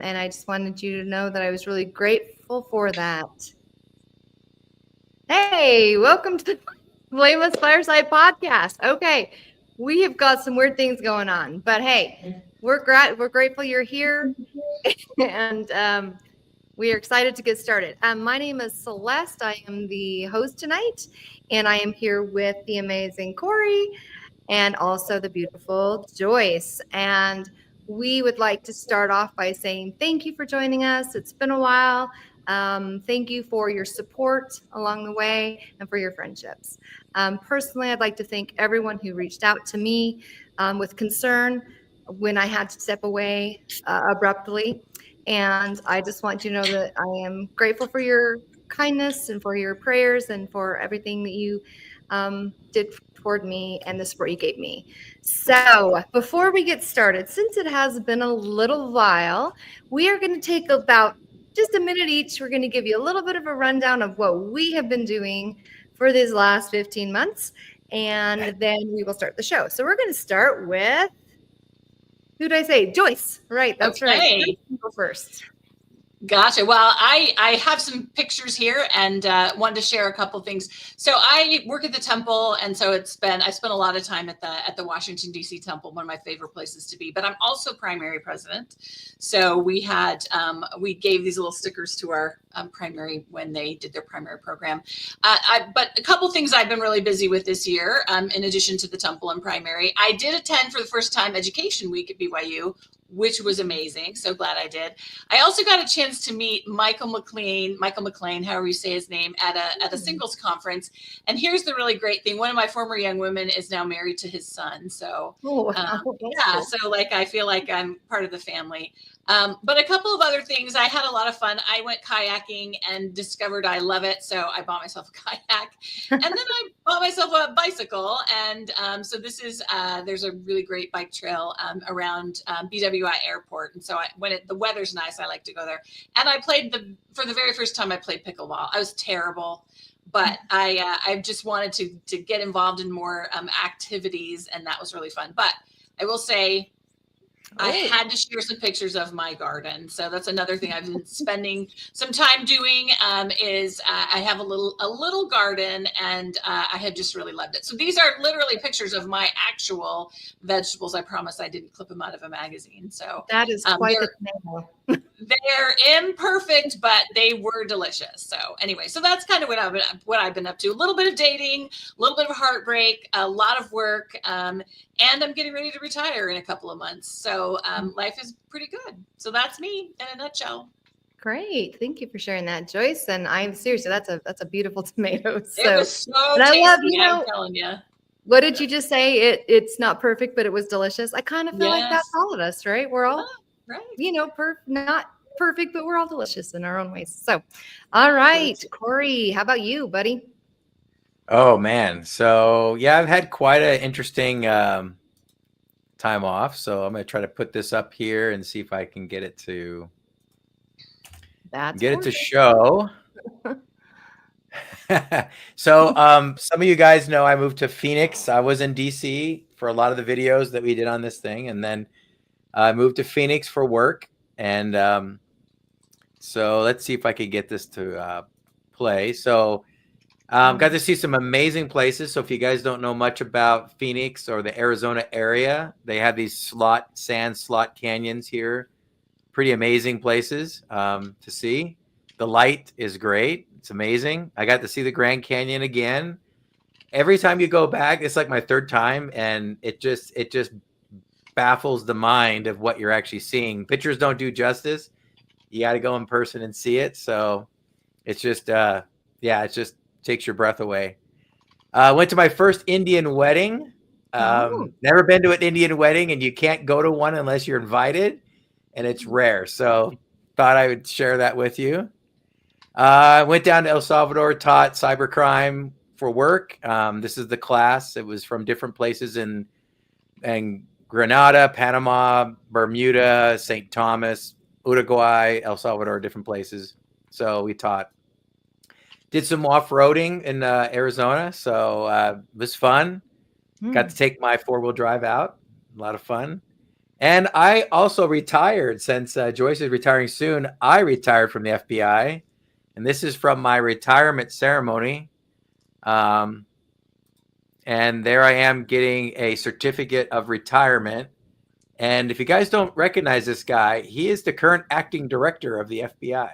And I just wanted you to know that I was really grateful for that. Hey, welcome to the Blameless Fireside Podcast. Okay, we have got some weird things going on, but hey, we're grateful you're here, and we are excited to get started. My name is Celeste. I am the host tonight, and I am here with the amazing Corey and also the beautiful Joyce. And we would like to start off by saying thank you for joining us. It's been a while. Thank you for your support along the way and for your friendships. Personally, I'd like to thank everyone who reached out to me with concern when I had to step away abruptly. And I just want you to know that I am grateful for your kindness and for your prayers and for everything that you did toward me and the support you gave me. So before we get started, since it has been a little while, we are going to take about just a minute each. We're going to give you a little bit of a rundown of what we have been doing for these last 15 months, and then we will start the show. So we're going to start with, who did I say? Joyce. Right, that's right. Go first. Gotcha. Well, I have some pictures here and wanted to share a couple things. So I work at the temple, and so I spent a lot of time at the Washington D.C. temple, one of my favorite places to be. But I'm also primary president. So we gave these little stickers to our primary when they did their primary program. But a couple things I've been really busy with this year, in addition to the temple and primary, I did attend for the first time Education Week at BYU, which was amazing. So glad I did. I also got a chance to meet Michael McLean, however you say his name, at a singles conference. And here's the really great thing. One of my former young women is now married to his son. So yeah, so like, I feel like I'm part of the family. But a couple of other things, I had a lot of fun. I went kayaking and discovered I love it. So I bought myself a kayak and then I bought myself a bicycle. And so this is, there's a really great bike trail around BWI Airport. And so when the weather's nice, I like to go there. And I played for the very first time I played pickleball. I was terrible, but I just wanted to get involved in more activities, and that was really fun. But I will say, I had to share some pictures of my garden. So that's another thing I've been spending some time doing, is I have a little garden, and I have just really loved it. So these are literally pictures of my actual vegetables. I promise I didn't clip them out of a magazine. So that is quite the tomato. They're imperfect, but they were delicious. So anyway, so that's kind of what I've been up to. A little bit of dating, a little bit of heartbreak, a lot of work, and I'm getting ready to retire in a couple of months. So life is pretty good. So that's me in a nutshell. Great, thank you for sharing that, Joyce. And I'm seriously, that's a beautiful tomato. So, it was so tasty, I'm telling you. What did you just say? It's not perfect, but it was delicious. I kind of feel like that's all of us, right? We're all, right. Not perfect, but we're all delicious in our own ways. So, all right, Corey, how about you, buddy? Oh man, so yeah, I've had quite an interesting time off. So I'm gonna try to put this up here and see if I can get it to show. So some of you guys know I moved to Phoenix. I was in DC for a lot of the videos that we did on this thing, and then I moved to Phoenix for work. And so let's see if I can get this to play. So got to see some amazing places. So if you guys don't know much about Phoenix or the Arizona area, they have these sand slot canyons here. Pretty amazing places to see. The light is great. It's amazing. I got to see the Grand Canyon again. Every time you go back, it's like my third time, and it just baffles the mind of what you're actually seeing. Pictures don't do justice. You got to go in person and see it. So it's just, it just takes your breath away. Went to my first Indian wedding. Never been to an Indian wedding, and you can't go to one unless you're invited, and it's rare. So thought I would share that with you. Went down to El Salvador, taught cybercrime for work. This is the class. It was from different places in Grenada, Panama, Bermuda, St. Thomas, Uruguay, El Salvador, different places. So we taught. Did some off-roading in Arizona, so it was fun. Got to take my four-wheel drive out. A lot of fun. And I also retired since Joyce is retiring soon. I retired from the FBI, and this is from my retirement ceremony. And there I am getting a certificate of retirement. And if you guys don't recognize this guy, he is the current acting director of the FBI.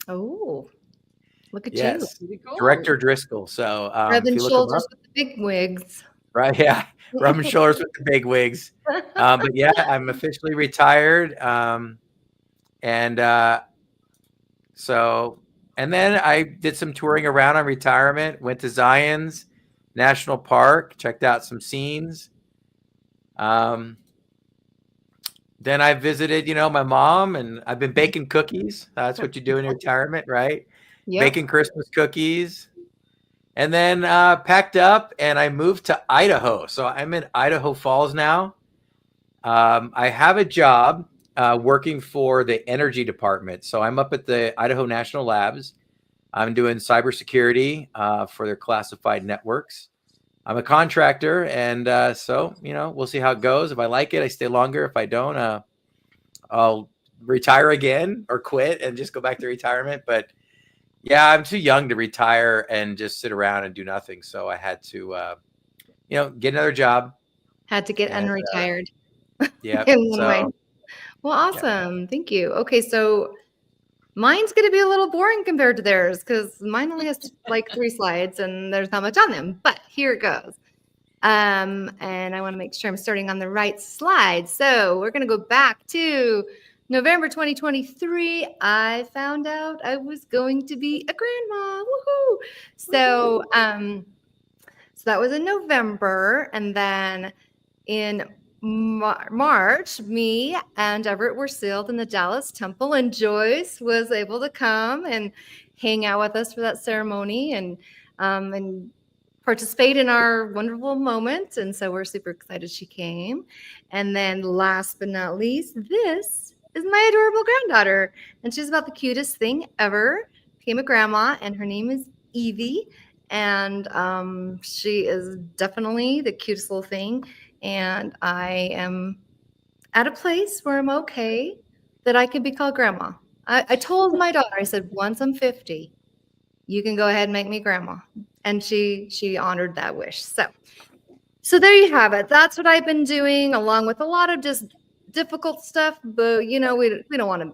Oh, look at you. Yes, Pretty cool. Director Driscoll. So if Rubbing you look him shoulders up, with the big wigs. right? Yeah, rubbing shoulders with the big wigs. But yeah, I'm officially retired. And so, and then I did some touring around on retirement. Went to Zion's National Park, checked out some scenes. Then I visited, my mom, and I've been baking cookies. That's what you do in retirement, right? Yep. Baking Christmas cookies. And then packed up and I moved to Idaho. So I'm in Idaho Falls now. I have a job working for the energy department. So I'm up at the Idaho National Labs. I'm doing cybersecurity for their classified networks. I'm a contractor, and so we'll see how it goes. If I like it, I stay longer. If I don't, I'll retire again or quit and just go back to retirement. But yeah, I'm too young to retire and just sit around and do nothing. So I had to, get another job. Had to get And, unretired. Yeah. In one way. So Well, awesome. Thank you. Okay, so mine's going to be a little boring compared to theirs because mine only has like 3 slides and there's not much on them. But here it goes. And I want to make sure I'm starting on the right slide. So we're going to go back to November 2023. I found out I was going to be a grandma. Woohoo! So, so that was in November, and then in March, me and Everett were sealed in the Dallas Temple, and Joyce was able to come and hang out with us for that ceremony and participate in our wonderful moment. And so we're super excited she came. And then last but not least, this is my adorable granddaughter, and she's about the cutest thing ever. Became a grandma, and her name is Evie, and she is definitely the cutest little thing. And I am at a place where I'm okay that I can be called grandma. I told my daughter, I said, once I'm 50, you can go ahead and make me grandma. And she honored that wish. So there you have it. That's what I've been doing, along with a lot of just difficult stuff. But, we don't want to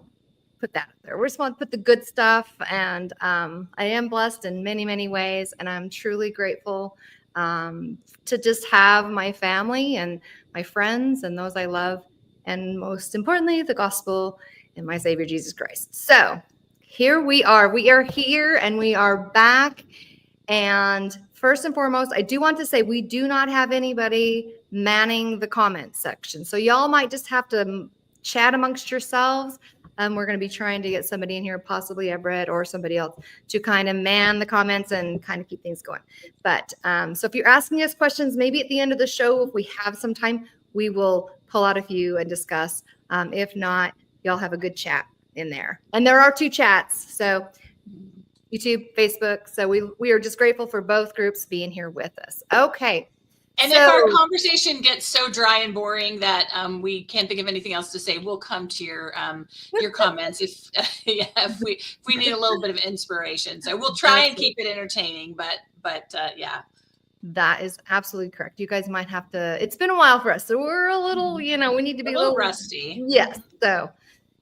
put that up there. We just want to put the good stuff. And I am blessed in many, many ways. And I'm truly grateful to just have my family and my friends and those I love. And most importantly, the gospel and my Savior, Jesus Christ. So here we are. We are here and we are back. And first and foremost, I do want to say we do not have anybody manning the comments section. So y'all might just have to chat amongst yourselves. We're going to be trying to get somebody in here, possibly Everett or somebody else, to kind of man the comments and kind of keep things going. But so if you're asking us questions, maybe at the end of the show, if we have some time, we will pull out a few and discuss. If not, y'all have a good chat in there. And there are 2 chats. So YouTube, Facebook. So we are just grateful for both groups being here with us. Okay. And if our conversation gets so dry and boring that we can't think of anything else to say, we'll come to your comments if we need a little bit of inspiration. So we'll try and keep it entertaining, but yeah. That is absolutely correct. You guys might have to. It's been a while for us, so we're a little. We need to be a little rusty. Yes. So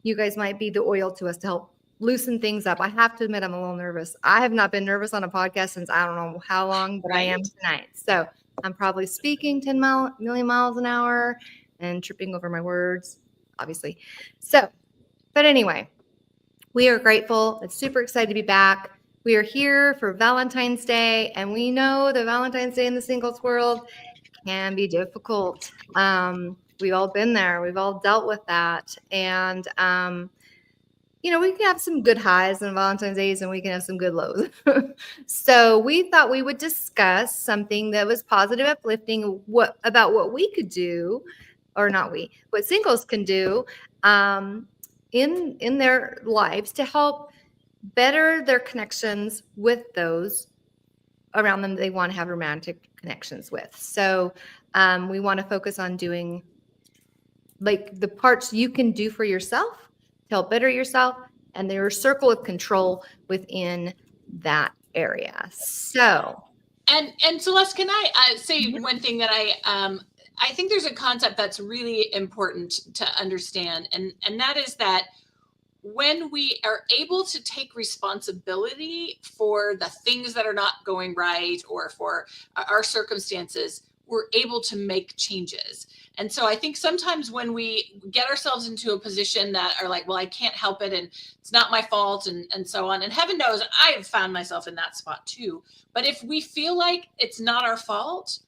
you guys might be the oil to us to help loosen things up. I have to admit, I'm a little nervous. I have not been nervous on a podcast since I don't know how long, but I am tonight. So I'm probably speaking 10 million miles an hour and tripping over my words, obviously. So, but anyway, we are grateful. It's super excited to be back. We are here for Valentine's Day, and we know that Valentine's Day in the singles world can be difficult. We've all been there. We've all dealt with that. And, we can have some good highs on Valentine's Days and we can have some good lows. So we thought we would discuss something that was positive, uplifting, about what we could do, or not we, what singles can do in their lives to help better their connections with those around them they want to have romantic connections with. So we want to focus on doing like the parts you can do for yourself to help better yourself, and their circle of control within that area. So, And Celeste, can I say Mhm. one thing that I think there's a concept that's really important to understand, and that is that when we are able to take responsibility for the things that are not going right or for our circumstances, we're able to make changes. And so I think sometimes when we get ourselves into a position that are like, well, I can't help it and it's not my fault and so on. And heaven knows I've found myself in that spot too. But if we feel like it's not our fault,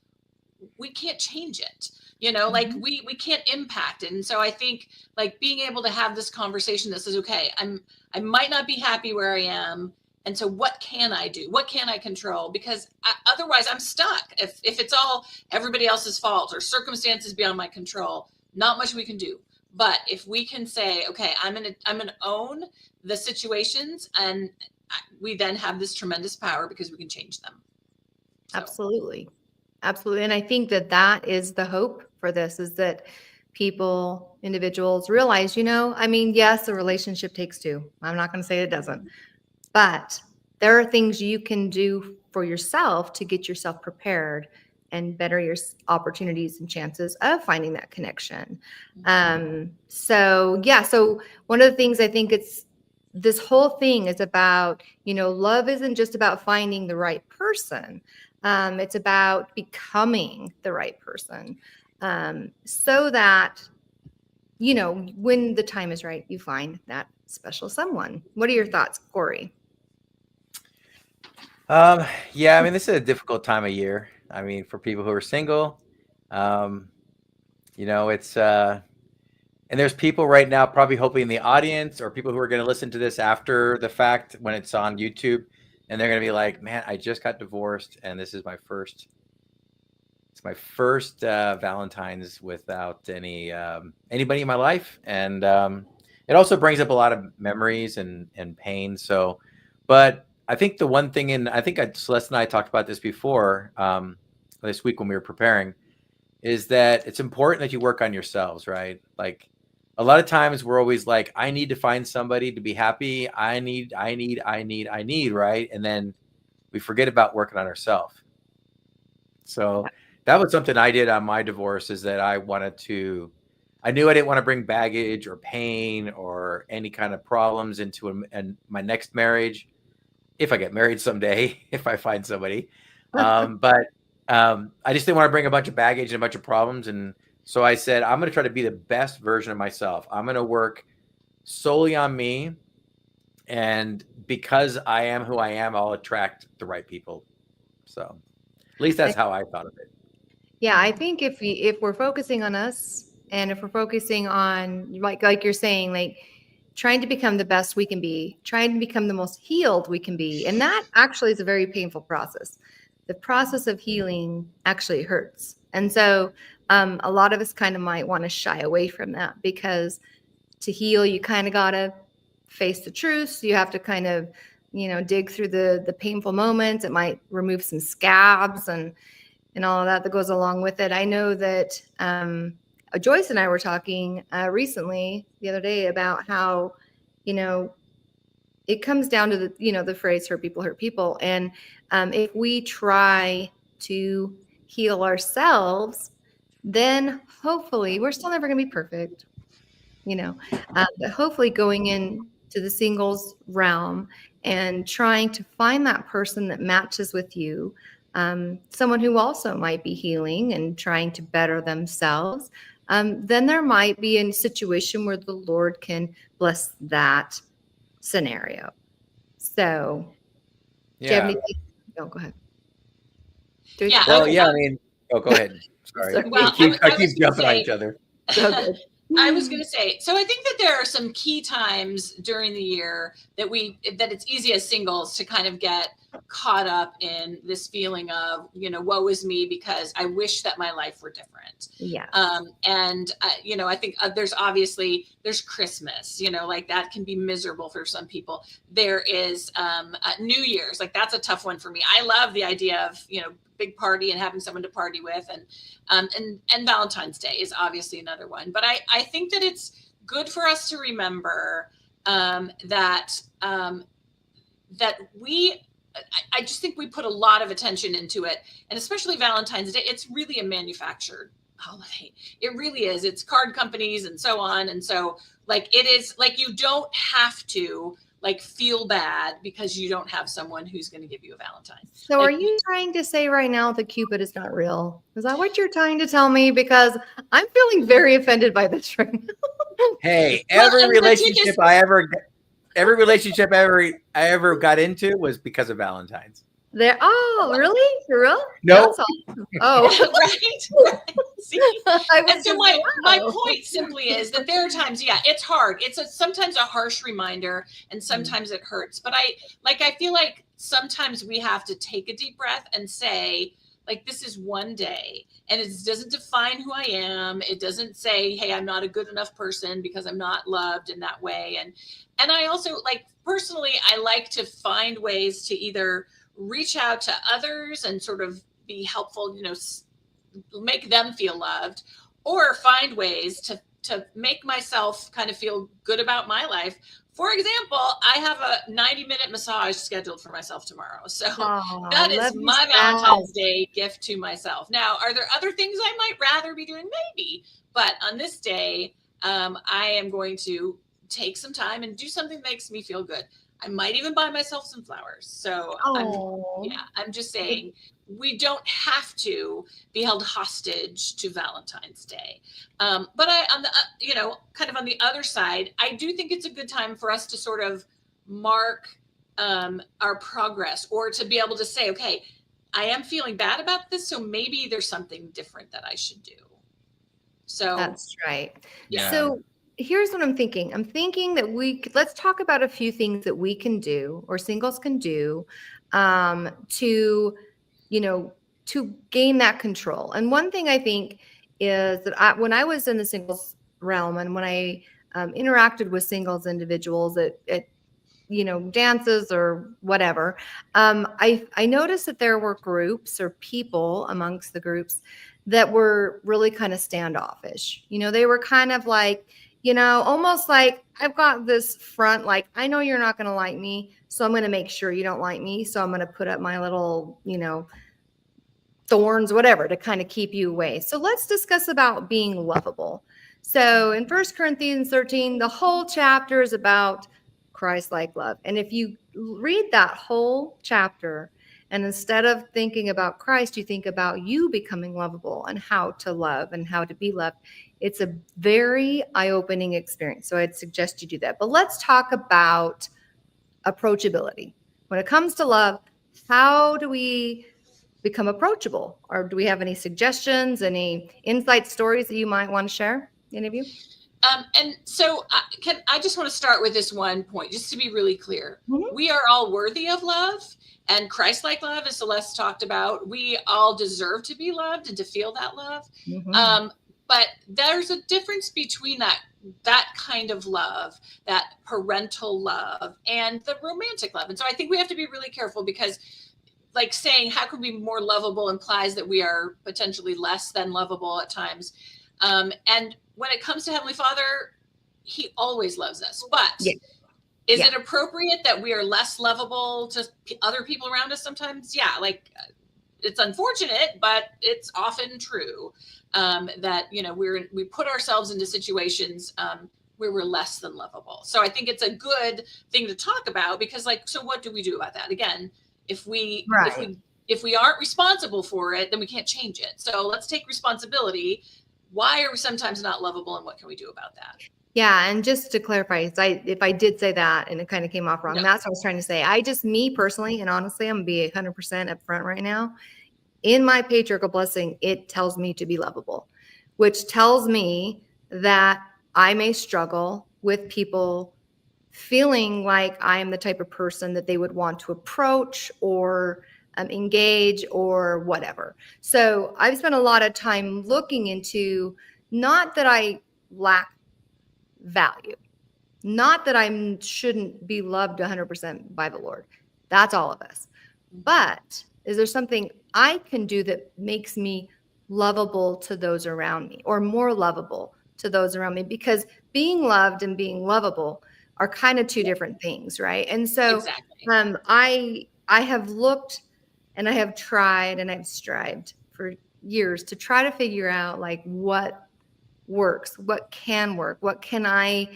we can't change it, like Mhm. we can't impact it. And so I think like being able to have this conversation that says, okay, I might not be happy where I am, and so what can I do, what can I control, because otherwise I'm stuck. If it's all everybody else's fault or circumstances beyond my control, not much we can do. But if we can say, okay, I'm gonna own the situations, and we then have this tremendous power because we can change them. So. Absolutely. Absolutely. And I think that that is the hope for this, is that people, individuals realize, I mean, yes, a relationship takes two. I'm not going to say it doesn't, but there are things you can do for yourself to get yourself prepared and better your opportunities and chances of finding that connection. So one of the things I think this whole thing is about, love isn't just about finding the right person. It's about becoming the right person, so that, when the time is right, you find that special someone. What are your thoughts, Corey? Yeah, I mean, this is a difficult time of year. I mean, for people who are single, it's and there's people right now probably hoping in the audience, or people who are going to listen to this after the fact when it's on YouTube, and they're going to be like, man, I just got divorced and this is my first Valentine's without anybody in my life. And it also brings up a lot of memories and pain. So, but I think the one thing, and I think Celeste and I talked about this before this week when we were preparing, is that it's important that you work on yourselves, right? Like a lot of times we're always like, I need to find somebody to be happy. I need, right? And then we forget about working on ourselves. So that was something I did on my divorce, is that I knew I didn't want to bring baggage or pain or any kind of problems into my next marriage. If I get married someday, if I find somebody. But I just didn't want to bring a bunch of baggage and a bunch of problems. And so I said, I'm going to try to be the best version of myself. I'm going to work solely on me. And because I am who I am, I'll attract the right people. So at least that's how I thought of it. Yeah, I think if we're focusing on us, and if we're focusing on, like you're saying, like trying to become the best we can be, trying to become the most healed we can be, and that actually is a very painful process. The process of healing actually hurts, and so a lot of us kind of might want to shy away from that, because to heal, you kind of gotta face the truth. You have to kind of, dig through the painful moments. It might remove some scabs and all of that goes along with it. I know that Joyce and I were talking recently the other day about how, it comes down to the phrase hurt people. And if we try to heal ourselves, then hopefully we're still never going to be perfect, but hopefully going into the singles realm and trying to find that person that matches with you, someone who also might be healing and trying to better themselves, then there might be a situation where the Lord can bless that scenario. So, do you have anything? No, go ahead. Yeah. Well, yeah, I mean, go ahead. Sorry. Well, I keep jumping on each other. I was going to say, so I think that there are some key times during the year that it's easy as singles to kind of get caught up in this feeling of, woe is me, because I wish that my life were different. Yeah. And I think there's Christmas, like that can be miserable for some people. There is New Year's, like that's a tough one for me. I love the idea of, big party and having someone to party with, and Valentine's Day is obviously another one. But I think that it's good for us to remember that I just think we put a lot of attention into it, and especially Valentine's Day. It's really a manufactured holiday. It really is. It's card companies and so on. And so like, it is like, you don't have to like feel bad because you don't have someone who's going to give you a Valentine. So like, are you trying to say right now that Cupid is not real? Is that what you're trying to tell me? Because I'm feeling very offended by this right now. Hey, Well, every and the thing relationship is- I ever got into was because of Valentine's. Oh, really? For real? No. That's awesome. Oh, right. See? I was And so just my like, wow. point simply is that there are times, yeah, it's hard. It's sometimes a harsh reminder, and sometimes it hurts. But I feel like sometimes we have to take a deep breath and say, like, this is one day, and it doesn't define who I am. It doesn't say, hey, I'm not a good enough person because I'm not loved in that way. And I also, like, personally, I like to find ways to either reach out to others and sort of be helpful, make them feel loved, or find ways to make myself kind of feel good about my life. For example, I have a 90-minute massage scheduled for myself tomorrow. So that is my Valentine's Day gift to myself. Now, are there other things I might rather be doing? Maybe. But on this day, I am going to take some time and do something that makes me feel good. I might even buy myself some flowers. So I'm just saying, we don't have to be held hostage to Valentine's Day. But on the, kind of on the other side, I do think it's a good time for us to sort of mark our progress, or to be able to say, okay, I am feeling bad about this, so maybe there's something different that I should do. So that's right. Yeah. So here's what I'm thinking. I'm thinking that let's talk about a few things that we can do, or singles can do, to gain that control. And one thing I think is that when I was in the singles realm, and when I interacted with singles individuals at dances or whatever, I noticed that there were groups or people amongst the groups that were really kind of standoffish. They were kind of like, almost like, I've got this front, like, I know you're not going to like me, so I'm going to make sure you don't like me. So I'm going to put up my little, thorns, whatever, to kind of keep you away. So let's discuss about being lovable. So in 1 Corinthians 13, the whole chapter is about Christ-like love. And if you read that whole chapter, and instead of thinking about Christ, you think about you becoming lovable and how to love and how to be loved. It's a very eye-opening experience. So I'd suggest you do that. But let's talk about approachability. When it comes to love, how do we become approachable? Or do we have any suggestions, any insight stories that you might want to share? Any of you? And so I just want to start with this one point, just to be really clear. Mm-hmm. We are all worthy of love, and Christ-like love, as Celeste talked about. We all deserve to be loved and to feel that love. Mm-hmm. But there's a difference between that kind of love, that parental love, and the romantic love. And so I think we have to be really careful, because like saying how can we be more lovable implies that we are potentially less than lovable at times. And when it comes to Heavenly Father, he always loves us. But is it appropriate that we are less lovable to other people around us sometimes? Yeah, like, it's unfortunate, but it's often true that, we put ourselves into situations where we're less than lovable. So I think it's a good thing to talk about, because, like, so what do we do about that? Again, if we aren't responsible for it, then we can't change it. So let's take responsibility. Why are we sometimes not lovable, and what can we do about that? Yeah, and just to clarify, if I did say that and it kind of came off wrong, that's what I was trying to say. Me personally, and honestly, I'm going to be 100% upfront right now. In my patriarchal blessing, it tells me to be lovable, which tells me that I may struggle with people feeling like I am the type of person that they would want to approach or engage or whatever. So I've spent a lot of time looking into, not that I lack value, not that I shouldn't be loved 100% by the Lord. That's all of us. But Is there something I can do that makes me lovable to those around me, or more lovable to those around me? Because being loved and being lovable are kind of two different things, right? And so Exactly. I have looked and I have tried and I've strived for years to try to figure out like what works, what can work, what can I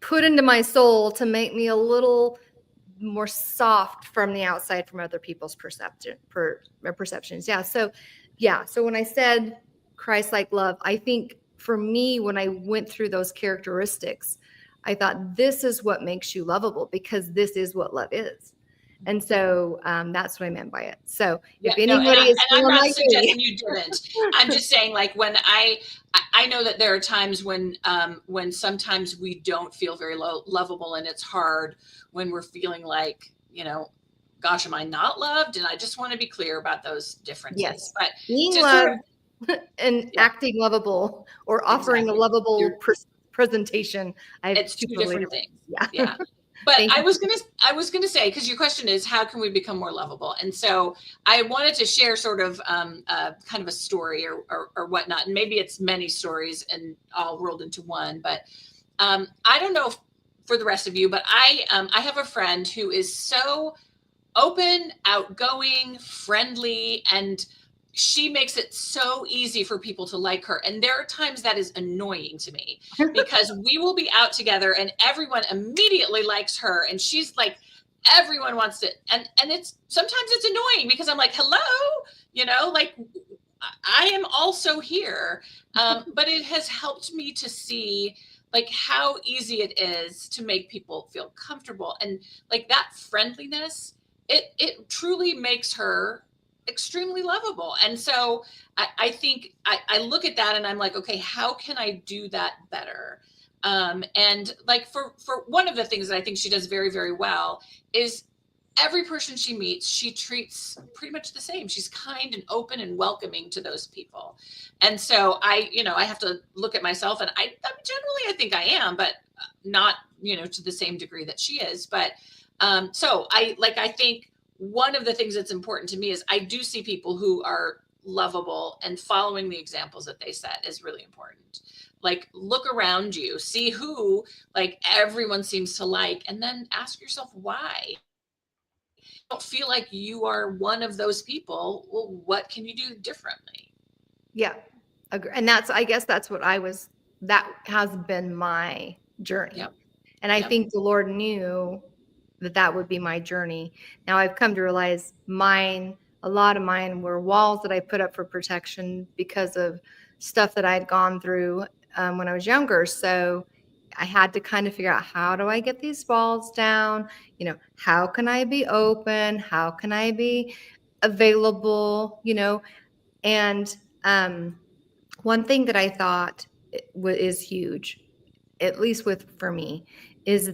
put into my soul to make me a little more soft from the outside from other people's perceptions. So when I said Christ-like love, I think for me, when I went through those characteristics, I thought this is what makes you lovable, because this is what love is. And so that's what I meant by it. So if anybody is I'm feeling not like suggesting me, you didn't. I'm just saying, like, when I know that there are times when sometimes we don't feel very lovable, and it's hard when we're feeling like, gosh, am I not loved? And I just want to be clear about those differences. yes, But being loved and acting lovable, or offering a lovable presentation, it's two different things. Yeah. But I was gonna say, because your question is, how can we become more lovable? And so I wanted to share sort of kind of a story or whatnot, and maybe it's many stories and all rolled into one. But I don't know for the rest of you, but I have a friend who is so open, outgoing, friendly, and she makes it so easy for people to like her. And there are times that is annoying to me, because we will be out together and everyone immediately likes her. And she's like, everyone wants to, and it's sometimes it's annoying, because I'm like, hello, like, I am also here. But it has helped me to see like how easy it is to make people feel comfortable, and like that friendliness, it truly makes her extremely lovable. And so I think I look at that and I'm like, okay, how can I do that better? And like for one of the things that I think she does very, very well is every person she meets, she treats pretty much the same. She's kind and open and welcoming to those people. And so I have to look at myself, and I generally, I think I am, but not, to the same degree that she is. But so I think one of the things that's important to me is I do see people who are lovable, and following the examples that they set is really important. Like, look around you, see who like everyone seems to like, and then ask yourself why. Don't feel like you are one of those people. Well, what can you do differently? Yeah. And I guess that's that has been my journey. Yep. And I think the Lord knew that would be my journey. Now I've come to realize a lot of mine were walls that I put up for protection because of stuff that I had gone through when I was younger. So I had to kind of figure out, how do I get these walls down? How can I be open? How can I be available? And one thing that I thought is huge, at least for me, is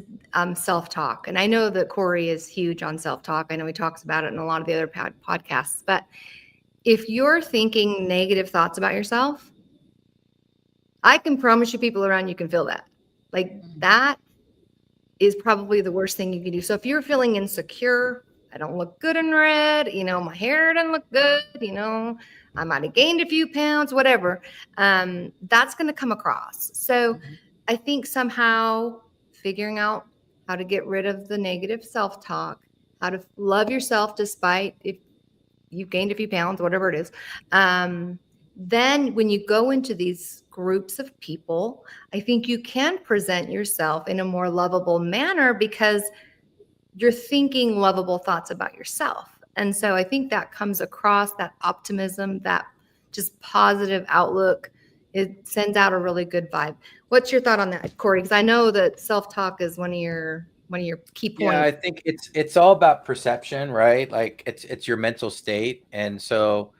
self-talk. And I know that Corey is huge on self-talk. I know he talks about it in a lot of the other podcasts. But if you're thinking negative thoughts about yourself, I can promise you people around you can feel that. Like, that is probably the worst thing you can do. So if you're feeling insecure, I don't look good in red, my hair doesn't look good, I might have gained a few pounds, whatever, that's going to come across. So I think somehow figuring out how to get rid of the negative self-talk, how to love yourself despite if you've gained a few pounds, whatever it is. Then when you go into these groups of people, I think you can present yourself in a more lovable manner, because you're thinking lovable thoughts about yourself. And so I think that comes across, that optimism, that just positive outlook. It sends out a really good vibe. What's your thought on that, Corey? Because I know that self-talk is one of your key points. Yeah, I think it's all about perception, right? Like it's your mental state. And so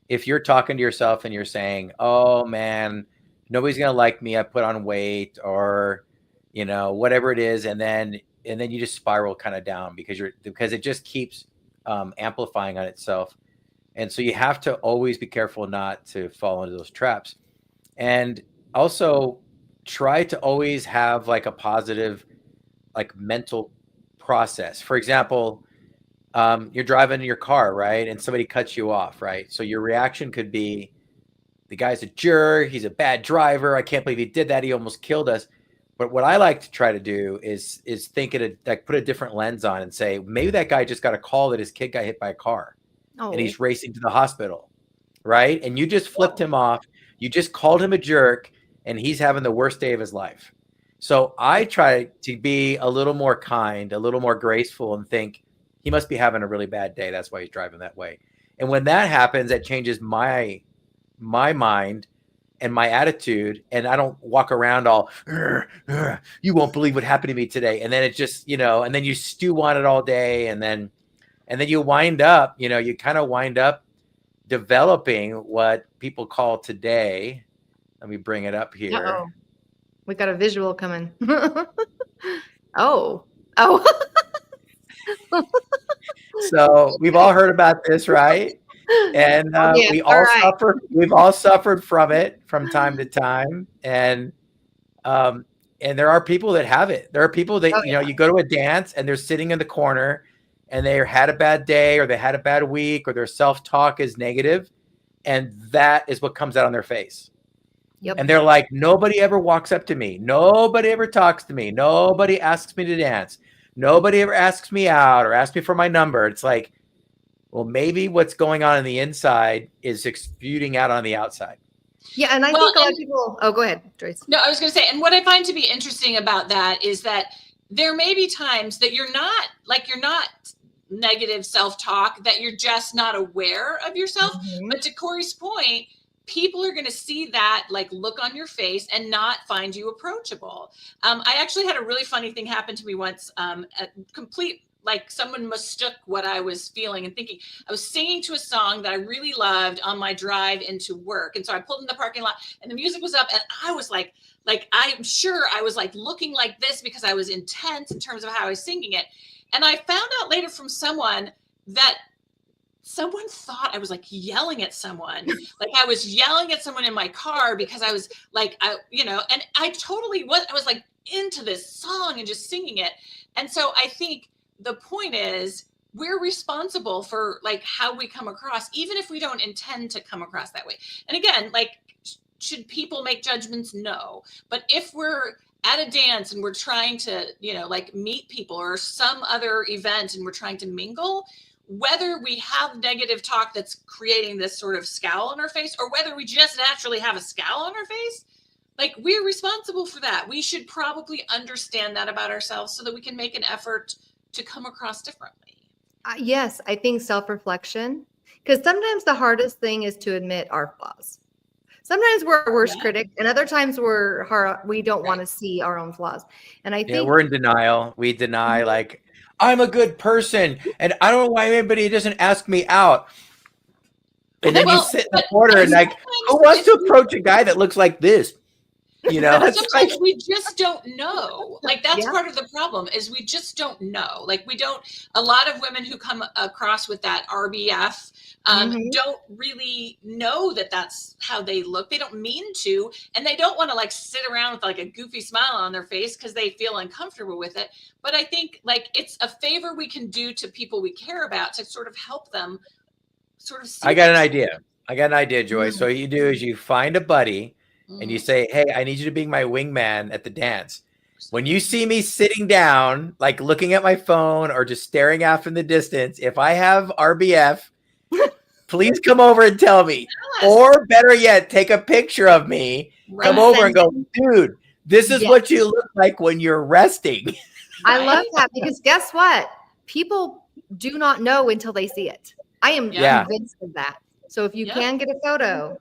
if you're talking to yourself and you're saying, oh man, nobody's gonna like me, I put on weight, or whatever it is, and then you just spiral kind of down because it just keeps amplifying on itself. And so you have to always be careful not to fall into those traps. And also try to always have like a positive, like, mental process. For example, you're driving your car, right? And somebody cuts you off, right? So your reaction could be, the guy's a jerk. He's a bad driver. I can't believe he did that. He almost killed us. But what I like to try to do is think it, like, put a different lens on and say, maybe that guy just got a call that his kid got hit by a car and he's racing to the hospital, right? And you just flipped him off. You just called him a jerk and he's having the worst day of his life. So I try to be a little more kind, a little more graceful, and think he must be having a really bad day. That's why he's driving that way. And when that happens, that changes my mind and my attitude, and I don't walk around all, you won't believe what happened to me today. And then it just, and then you stew on it all day, and then you wind up, you kind of wind up developing what people call today. Let me bring it up here. Uh-oh. We got a visual coming. Oh. So we've all heard about this, right? And we all suffer. We've all suffered from it from time to time, and there are people that have it. There are people that you go to a dance and they're sitting in the corner, and they had a bad day, or they had a bad week, or their self-talk is negative, and that is what comes out on their face. Yep. And they're like, nobody ever walks up to me, nobody ever talks to me, nobody asks me to dance, nobody ever asks me out or asks me for my number. It's like, well, maybe what's going on the inside is spewing out on the outside. Yeah, and I think a lot of people. Oh, go ahead, Joyce. No, I was going to say, and what I find to be interesting about that is that there may be times that you're not negative self-talk, that you're just not aware of yourself. Mm-hmm. But to Corey's point, people are going to see that look on your face and not find you approachable. I actually had a really funny thing happen to me once. Someone mistook what I was feeling and thinking. I was singing to a song that I really loved on my drive into work. And so I pulled in the parking lot and the music was up, and I was I'm sure I was looking like this because I was intense in terms of how I was singing it. And I found out later from someone that someone thought I was yelling at someone, I was yelling at someone in my car because I was and I totally was. I was into this song and just singing it. And so I think the point is, we're responsible for how we come across, even if we don't intend to come across that way. And again, should people make judgments? No. But if we're at a dance and we're trying to, meet people, or some other event and we're trying to mingle, whether we have negative talk that's creating this sort of scowl on our face, or whether we just naturally have a scowl on our face, we're responsible for that. We should probably understand that about ourselves so that we can make an effort to come across differently. Yes, I think self-reflection, because sometimes the hardest thing is to admit our flaws. Sometimes we're our worst critic, and other times we don't want to see our own flaws. And I think we're in denial. We deny, I'm a good person, and I don't know why anybody doesn't ask me out. And then you sit in the corner and who wants to approach a guy that looks like this? Sometimes we just don't know. That's part of the problem, is we just don't know. A lot of women who come across with that RBF don't really know that that's how they look. They don't mean to, and they don't want to sit around with a goofy smile on their face because they feel uncomfortable with it. But I think it's a favor we can do to people we care about to sort of help them sort of see. I got an idea, Joy. So what you do is you find a buddy and you say, hey, I need you to be my wingman at the dance. When you see me sitting down, looking at my phone or just staring off in the distance, if I have RBF, please come over and tell me. Yes. Or better yet, take a picture of me, come over and go, dude, this is what you look like when you're resting. I love that, because guess what? People do not know until they see it. I am convinced of that. So if you can get a photo.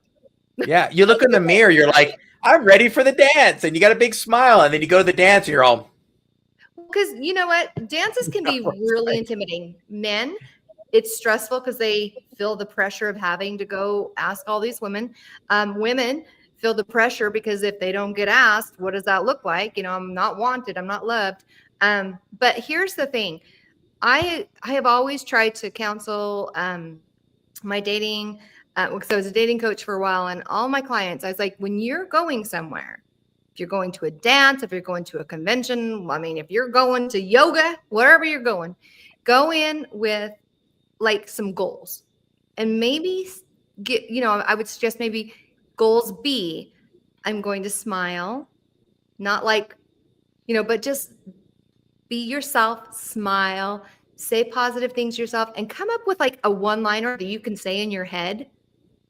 Yeah, you look in the mirror, you're like, I'm ready for the dance. And you got a big smile. And then you go to the dance and you're all. Because you know what? Dances can be really intimidating. Men, it's stressful because they feel the pressure of having to go ask all these women. Women feel the pressure because if they don't get asked, what does that look like? I'm not wanted. I'm not loved. But here's the thing. I have always tried to counsel my dating because I was a dating coach for a while, and all my clients, I was like, when you're going somewhere, if you're going to a dance, if you're going to a convention, if you're going to yoga, wherever you're going, go in with like some goals, and maybe get, I would suggest maybe goals B, I'm going to smile, not like, but just be yourself, smile, say positive things to yourself, and come up with like a one-liner that you can say in your head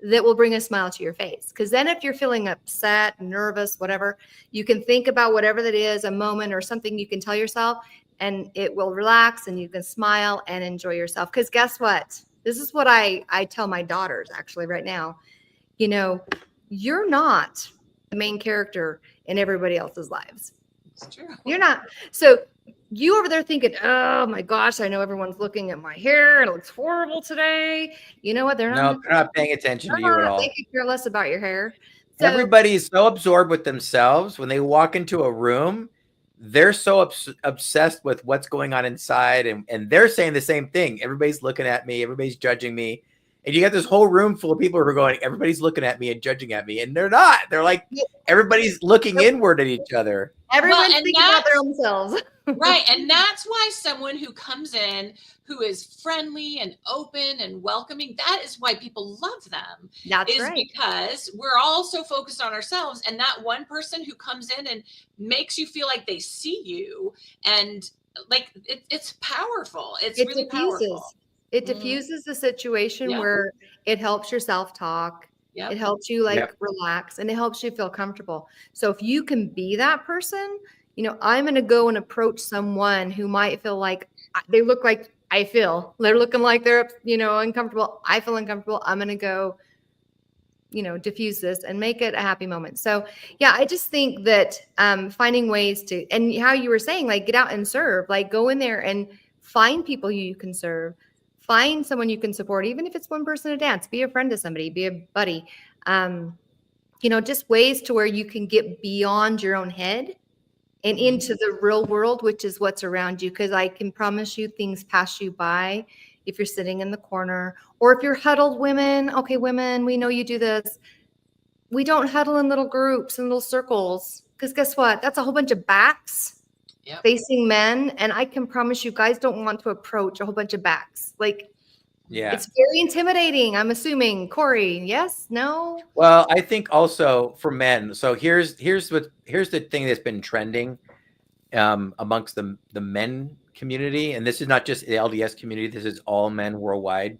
that will bring a smile to your face. Because then if you're feeling upset, nervous, whatever, you can think about whatever that is, a moment or something you can tell yourself, and it will relax and you can smile and enjoy yourself. Because guess what? This is what I tell my daughters actually right now. You're not the main character in everybody else's lives. It's true. You're not. So you over there thinking, oh my gosh, I know everyone's looking at my hair. It looks horrible today. You know what? They're not paying attention to you at all. They could care less about your hair. So, everybody is so absorbed with themselves. When they walk into a room, they're so obsessed with what's going on inside. And they're saying the same thing. Everybody's looking at me. Everybody's judging me. And you got this whole room full of people who are going, everybody's looking at me and judging at me. And they're not. They're like, everybody's looking inward at each other. Everyone's thinking about their own selves. Right. And that's why someone who comes in, who is friendly and open and welcoming, that is why people love them. That's right. Because we're all so focused on ourselves. And that one person who comes in and makes you feel like they see you, and like it's powerful. It's really powerful. It diffuses the situation where it helps your self-talk. Yep. It helps you relax, and it helps you feel comfortable. So if you can be that person, I'm going to go and approach someone who might feel like they look like I feel. They're looking like they're, uncomfortable. I feel uncomfortable. I'm going to go, diffuse this and make it a happy moment. So yeah, I just think that finding ways to, and how you were saying, like, get out and serve, like go in there and find people you can serve. Find someone you can support, even if it's one person to dance. Be a friend to somebody, be a buddy. Just ways to where you can get beyond your own head and into the real world, which is what's around you. Because I can promise you, things pass you by if you're sitting in the corner, or if you're huddled women. Okay, women, we know you do this. We don't huddle in little groups and little circles, because guess what? That's a whole bunch of backs. Yep. Facing men, and I can promise you, guys don't want to approach a whole bunch of backs. Like, it's very intimidating. I'm assuming, Corey. Yes? No? Well, I think also for men. So here's the thing that's been trending amongst the men community, and this is not just the LDS community. This is all men worldwide,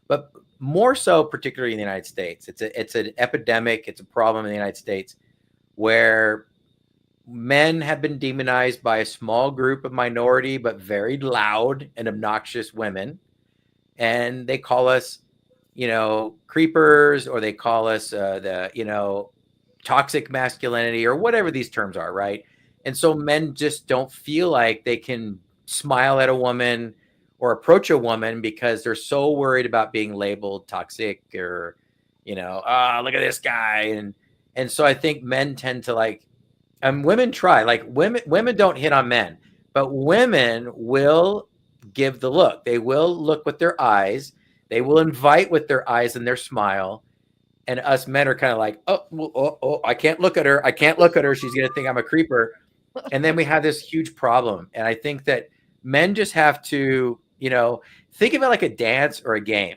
but more so, particularly in the United States. It's an epidemic. It's a problem in the United States where men have been demonized by a small group of minority, but very loud and obnoxious women. And they call us, creepers, or they call us toxic masculinity, or whatever these terms are. Right. And so men just don't feel like they can smile at a woman or approach a woman because they're so worried about being labeled toxic, or, look at this guy. And so I think men tend to women try, women don't hit on men, but women will give the look. They will look with their eyes. They will invite with their eyes and their smile. And us men are kind of like, oh, I can't look at her. I can't look at her. She's going to think I'm a creeper. And then we have this huge problem. And I think that men just have to, think of it like a dance or a game.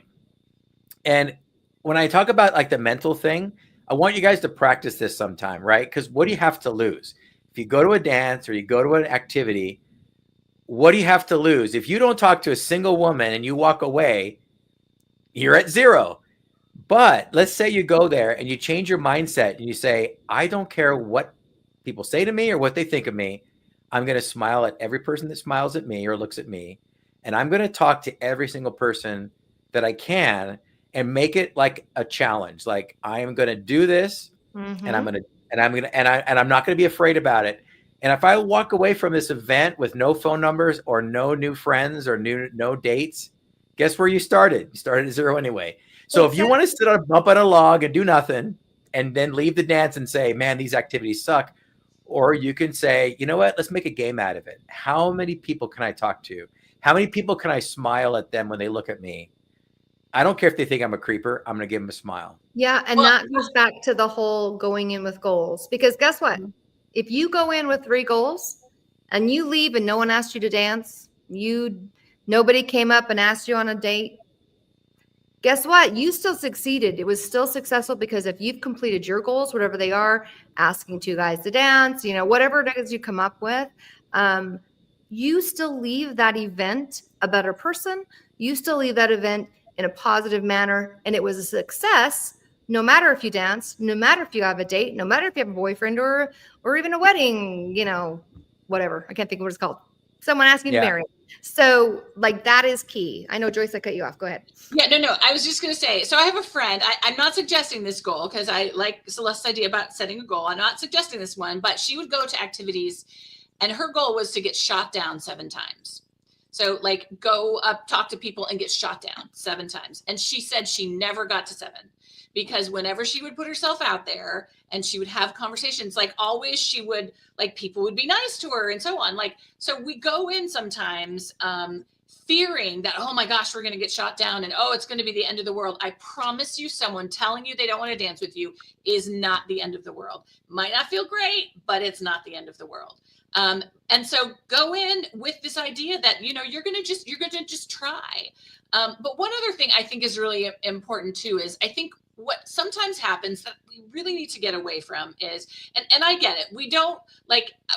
And when I talk about like the mental thing, I want you guys to practice this sometime, right? Because what do you have to lose? If you go to a dance or you go to an activity, what do you have to lose? If you don't talk to a single woman and you walk away, you're at zero. But let's say you go there and you change your mindset and you say, I don't care what people say to me or what they think of me. I'm going to smile at every person that smiles at me or looks at me. And I'm going to talk to every single person that I can, and make it like a challenge. Like, I am going to do this, and I'm not going to be afraid about it. And if I walk away from this event with no phone numbers or no new friends or no dates, guess where you started? You started at zero anyway. So if you want to sit on a bump on a log and do nothing and then leave the dance and say, man, these activities suck. Or you can say, you know what, let's make a game out of it. How many people can I talk to? How many people can I smile at them when they look at me? I don't care if they think I'm a creeper. I'm going to give them a smile. Yeah. And that goes back to the whole going in with goals. Because guess what? If you go in with 3 goals and you leave and no one asked you to dance, nobody came up and asked you on a date, guess what? You still succeeded. It was still successful because if you've completed your goals, whatever they are, asking two guys to dance, whatever it is you come up with, you still leave that event a better person. You still leave that event in a positive manner. And it was a success, no matter if you dance, no matter if you have a date, no matter if you have a boyfriend or even a wedding, whatever. I can't think of what it's called. Someone asking you to marry. So like that is key. I know, Joyce, I cut you off. Go ahead. Yeah, no. I was just going to say, so I have a friend. I'm not suggesting this goal because I like Celeste's idea about setting a goal. I'm not suggesting this one, but she would go to activities and her goal was to get shot down 7 times. So like go up, talk to people and get shot down 7 times. And she said she never got to 7 because whenever she would put herself out there and she would have conversations, like always she would, like people would be nice to her and so on. Like, so we go in sometimes fearing that, oh my gosh, we're going to get shot down and oh, it's going to be the end of the world. I promise you, someone telling you they don't want to dance with you is not the end of the world. Might not feel great, but it's not the end of the world. And so go in with this idea that, you're going to just try. But one other thing I think is really important too, is I think what sometimes happens that we really need to get away from is, and I get it. We don't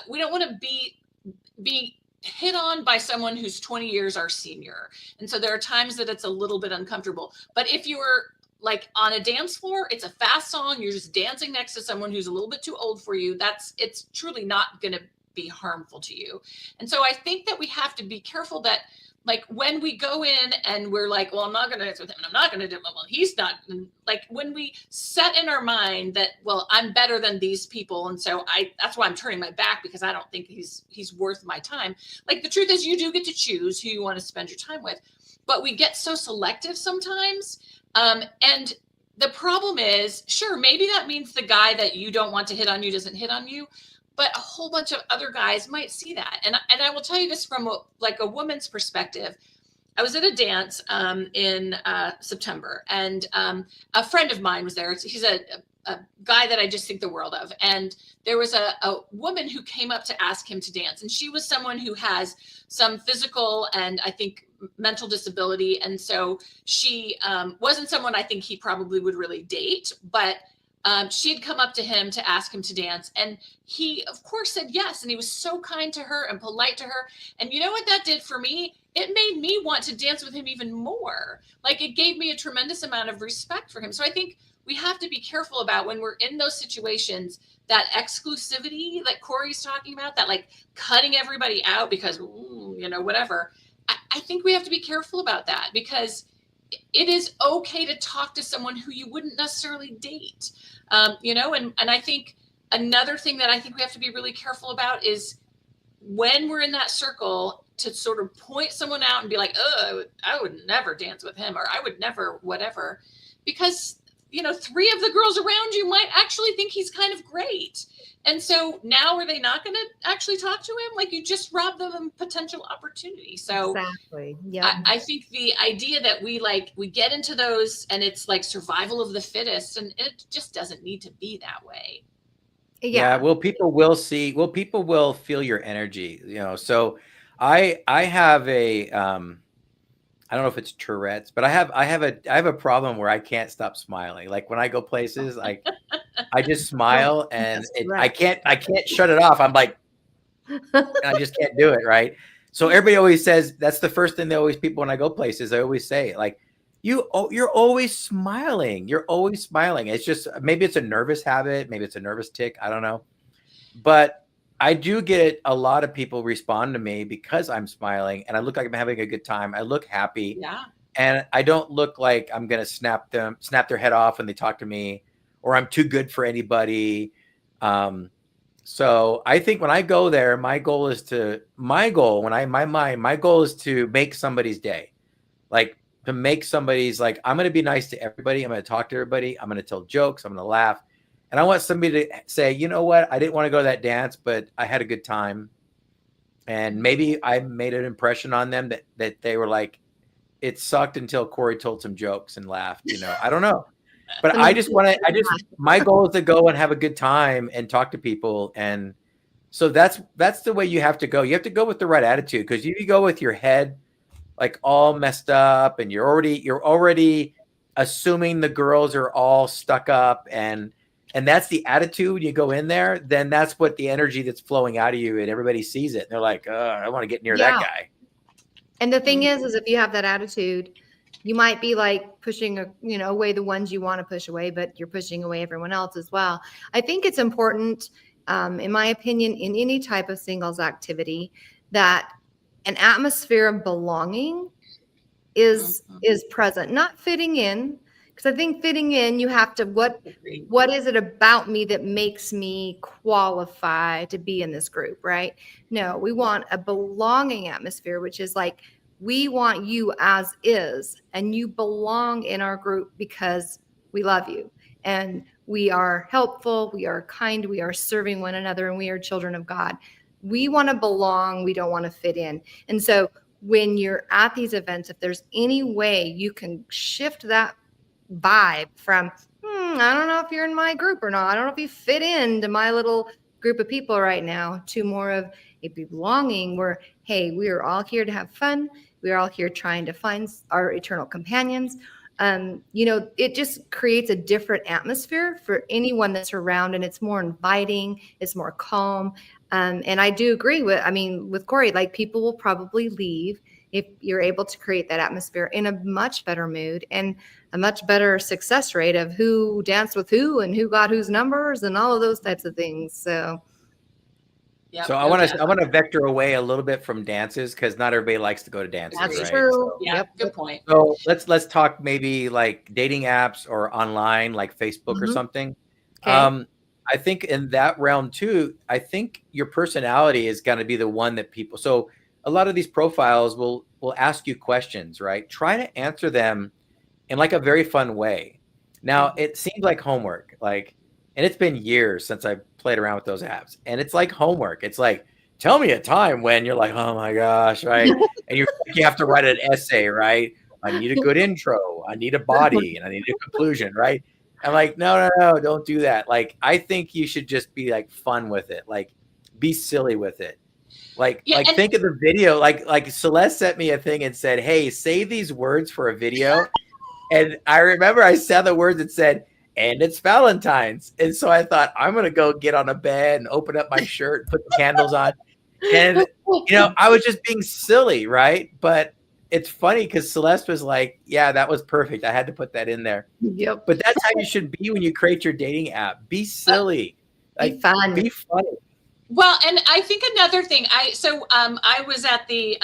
want to be hit on by someone who's 20 years our senior. And so there are times that it's a little bit uncomfortable, but if you were like on a dance floor, it's a fast song, you're just dancing next to someone who's a little bit too old for you, it's truly not going to be harmful to you. And so I think that we have to be careful that like when we go in and we're like, well, I'm not going to dance with him and I'm not going to do it. Well, he's not, like when we set in our mind that, well, I'm better than these people. And so that's why I'm turning my back because I don't think he's worth my time. Like the truth is you do get to choose who you want to spend your time with, but we get so selective sometimes. And the problem is, sure, maybe that means the guy that you don't want to hit on you doesn't hit on you, but a whole bunch of other guys might see that. And I will tell you this from a woman's perspective. I was at a dance in September, and a friend of mine was there. He's a guy that I just think the world of. And there was a woman who came up to ask him to dance. And she was someone who has some physical and I think mental disability. And so she wasn't someone I think he probably would really date, but she had come up to him to ask him to dance. And he, of course, said yes. And he was so kind to her and polite to her. And you know what that did for me? It made me want to dance with him even more. Like it gave me a tremendous amount of respect for him. So I think we have to be careful about when we're in those situations, that exclusivity that Corey's talking about, that like cutting everybody out because, whatever. I think we have to be careful about that because it is okay to talk to someone who you wouldn't necessarily date. And I think another thing that I think we have to be really careful about is when we're in that circle to sort of point someone out and be like, oh, I would never dance with him, or I would never, whatever, because, 3 of the girls around you might actually think he's kind of great. And so now are they not going to actually talk to him? Like you just robbed them of potential opportunity. So exactly. Yeah. I think the idea that we get into those and it's like survival of the fittest, and it just doesn't need to be that way. Yeah. Well, people will feel your energy, so I have a, I don't know if it's Tourette's, but I have a problem where I can't stop smiling. Like when I go places, I just smile and I can't shut it off. I'm like, I just can't do it. Right. So everybody always says that's the first thing people, when I go places, I always say like, you're always smiling. You're always smiling. It's just, maybe it's a nervous habit. Maybe it's a nervous tick. I don't know. But I do get a lot of people respond to me because I'm smiling and I look like I'm having a good time. I look happy. Yeah. And I don't look like I'm going to snap their head off when they talk to me, or I'm too good for anybody. So I think when I go there, my goal is to make somebody's day. Like to make somebody's like, I'm going to be nice to everybody. I'm going to talk to everybody. I'm going to tell jokes. I'm going to laugh. And I want somebody to say, you know what? I didn't want to go to that dance, but I had a good time. And maybe I made an impression on them that they were like, it sucked until Corey told some jokes and laughed, I don't know. But my goal is to go and have a good time and talk to people. And so that's the way you have to go. You have to go with the right attitude, because if you go with your head like all messed up and you're already assuming the girls are all stuck up and that's the attitude you go in there, then that's what the energy that's flowing out of you, and everybody sees it. And they're like, I want to get near that guy. And the thing is if you have that attitude, you might be like pushing, away the ones you want to push away, but you're pushing away everyone else as well. I think it's important, in my opinion, in any type of singles activity, that an atmosphere of belonging is present, not fitting in. Because I think fitting in, you have to, what is it about me that makes me qualify to be in this group, right? No, we want a belonging atmosphere, which is like, we want you as is, and you belong in our group because we love you and we are helpful, we are kind, we are serving one another, and we are children of God. We want to belong. We don't want to fit in. And so when you're at these events, if there's any way you can shift that vibe from, I don't know if you're in my group or not, I don't know if you fit into my little group of people right now, to more of a belonging where, hey, we are all here to have fun. We are all here trying to find our eternal companions. It just creates a different atmosphere for anyone that's around, and it's more inviting, it's more calm. And I do agree with Corey, like, people will probably leave if you're able to create that atmosphere in a much better mood and a much better success rate of who danced with who and who got whose numbers and all of those types of things. So, yep, so I want to vector away a little bit from dances, because not everybody likes to go to dances. That's right? true. So, Good point. So let's talk maybe like dating apps or online, like Facebook or something. Okay. I think in that realm too, I think your personality is going to be the one that people. So a lot of these profiles will ask you questions, right? Try to answer them in like a very fun way. Now it seems like homework, and it's been years since I played around with those apps, and it's like homework. It's like, tell me a time when, you're like, oh my gosh, right? And you have to write an essay, right? I need a good intro, I need a body, and I need a conclusion, right? I'm like, no, don't do that. Like, I think you should just be like fun with it, like be silly with it. Think of the video, like Celeste sent me a thing and said, hey, say these words for a video. And I remember I said the words that said, and it's Valentine's. And so I thought, I'm going to go get on a bed and open up my shirt and put the candles on. And, I was just being silly, right? But it's funny because Celeste was like, yeah, that was perfect. I had to put that in there. Yep. But that's how you should be when you create your dating app. Be silly. Be fun. Be funny. Well, and I think another thing, I was at the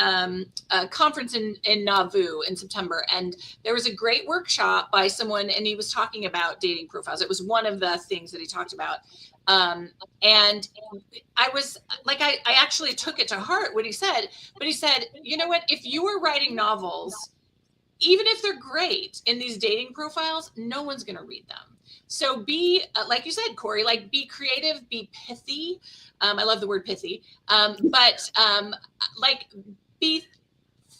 conference in Nauvoo in September, and there was a great workshop by someone, and he was talking about dating profiles. It was one of the things that he talked about. And I was like, I actually took it to heart what he said, but he said, you know what, if you were writing novels, even if they're great in these dating profiles, no one's going to read them. So be, like you said, Corey, like, be creative, be pithy. I love the word pithy, but be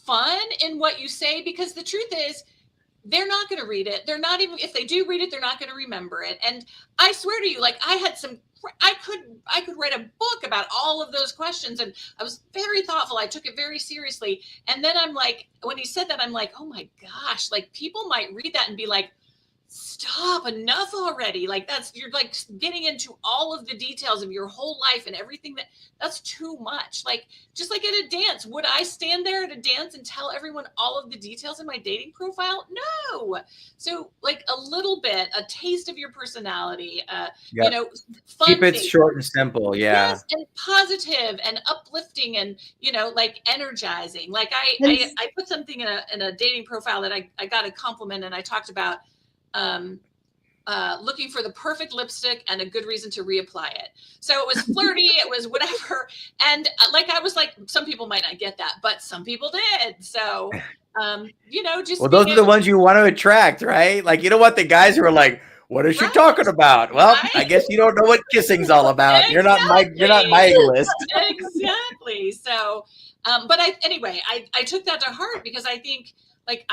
fun in what you say, because the truth is, they're not going to read it. They're not even, if they do read it, they're not going to remember it. And I swear to you, like, I could write a book about all of those questions, and I was very thoughtful. I took it very seriously. And then I'm like, when he said that, I'm like, oh my gosh, like, people might read that and be like, stop, enough already. Like, you're like getting into all of the details of your whole life and everything that's too much. Like, just like at a dance, would I stand there at a dance and tell everyone all of the details in my dating profile? No. So, like, a little bit, a taste of your personality, fun. Keep it short and simple. Yeah. Yes, and positive and uplifting and, like, energizing. Like, I put something in a dating profile that I got a compliment, and I talked about looking for the perfect lipstick and a good reason to reapply it. So it was flirty, it was whatever. And I was like, some people might not get that, but some people did. So, just. Well, those are the ones you want to attract, right? Like, you don't want the guys who are like, what is she talking about? Well, right? I guess you don't know what kissing's all about. Exactly. You're not my list. Exactly. So, but I took that to heart, because I think, like,